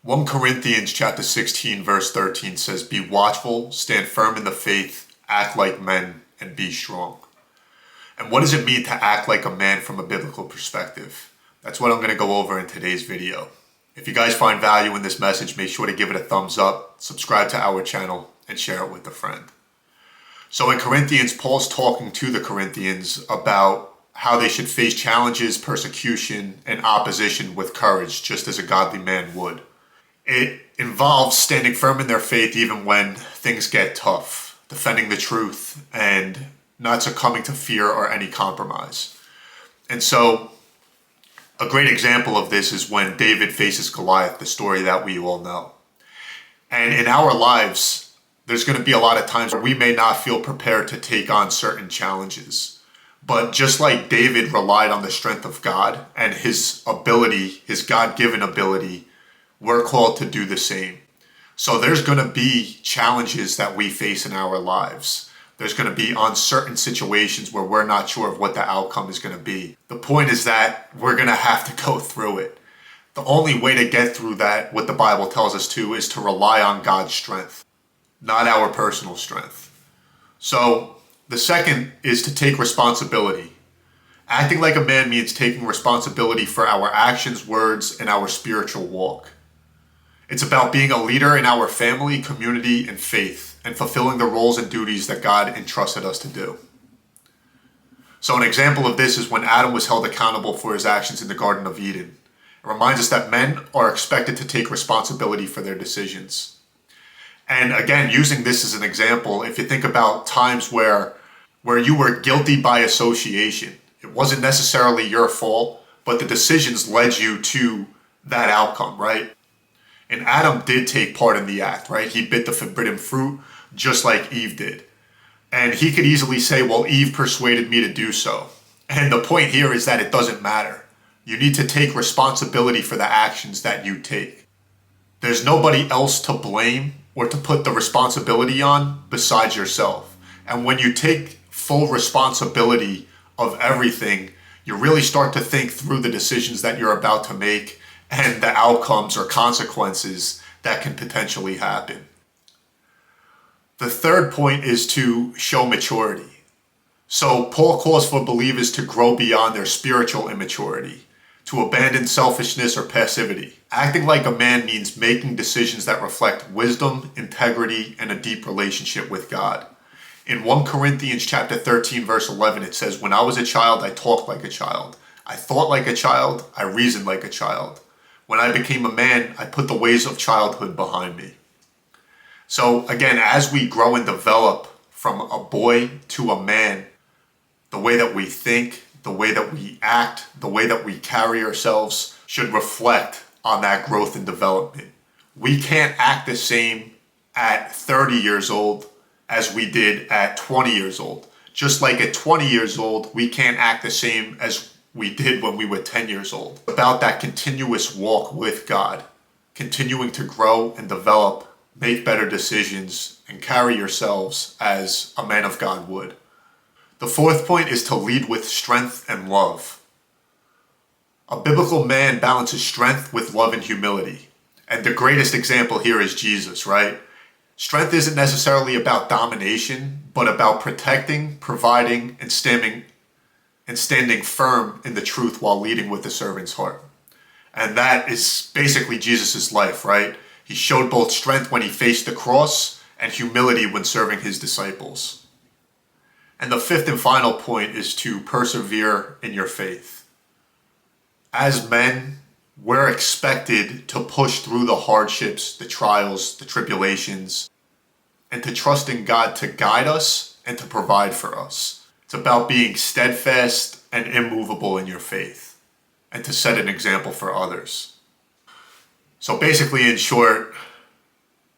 1 Corinthians chapter 16 verse 13 says, "Be watchful, stand firm in the faith, act like men, and be strong." And what does it mean to act like a man from a biblical perspective? That's what I'm going to go over in today's video. If you guys find value in this message, make sure to give it a thumbs up, subscribe to our channel, and share it with a friend. So in Corinthians, Paul's talking to the Corinthians about how they should face challenges, persecution, and opposition with courage, just as a godly man would. It involves standing firm in their faith even when things get tough, defending the truth, and not succumbing to fear or any compromise. And so a great example of this is when David faces Goliath, the story that we all know. And in our lives, there's going to be a lot of times where we may not feel prepared to take on certain challenges. But just like David relied on the strength of God and his ability, his God-given ability, we're called to do the same. So there's going to be challenges that we face in our lives. There's going to be uncertain situations where we're not sure of what the outcome is going to be. The point is that we're going to have to go through it. The only way to get through that, what the Bible tells us to, is to rely on God's strength, not our personal strength. So the second is to take responsibility. Acting like a man means taking responsibility for our actions, words, and our spiritual walk. It's about being a leader in our family, community, and faith, and fulfilling the roles and duties that God entrusted us to do. So an example of this is when Adam was held accountable for his actions in the Garden of Eden. It reminds us that men are expected to take responsibility for their decisions. And again, using this as an example, if you think about times where you were guilty by association, it wasn't necessarily your fault, but the decisions led you to that outcome, right? And Adam did take part in the act, right? He bit the forbidden fruit just like Eve did. And he could easily say, well, Eve persuaded me to do so. And the point here is that it doesn't matter. You need to take responsibility for the actions that you take. There's nobody else to blame or to put the responsibility on besides yourself. And when you take full responsibility of everything, you really start to think through the decisions that you're about to make and the outcomes or consequences that can potentially happen. The third point is to show maturity. So Paul calls for believers to grow beyond their spiritual immaturity, to abandon selfishness or passivity. Acting like a man means making decisions that reflect wisdom, integrity, and a deep relationship with God. In 1 Corinthians chapter 13, verse 11, it says, "When I was a child, I talked like a child. I thought like a child. I reasoned like a child. When I became a man, I put the ways of childhood behind me." So again, as we grow and develop from a boy to a man, the way that we think, the way that we act, the way that we carry ourselves should reflect on that growth and development. We can't act the same at 30 years old as we did at 20 years old. Just like at 20 years old, we can't act the same as we did when we were 10 years old. About that continuous walk with God, continuing to grow and develop, make better decisions, and carry yourselves as a man of God would. The fourth point is to lead with strength and love. A biblical man balances strength with love and humility. And the greatest example here is Jesus, right? Strength isn't necessarily about domination, but about protecting, providing, and standing firm in the truth while leading with the servant's heart. And that is basically Jesus' life, right? He showed both strength when he faced the cross and humility when serving his disciples. And the fifth and final point is to persevere in your faith. As men, we're expected to push through the hardships, the trials, the tribulations, and to trust in God to guide us and to provide for us. It's about being steadfast and immovable in your faith and to set an example for others. So basically, in short,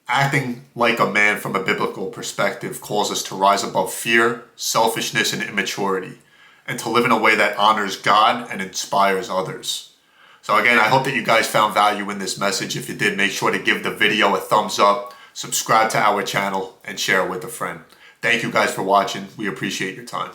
acting like a man from a biblical perspective calls us to rise above fear, selfishness, and immaturity, and to live in a way that honors God and inspires others. So again, I hope that you guys found value in this message. If you did, make sure to give the video a thumbs up, subscribe to our channel, and share it with a friend. Thank you guys for watching. We appreciate your time.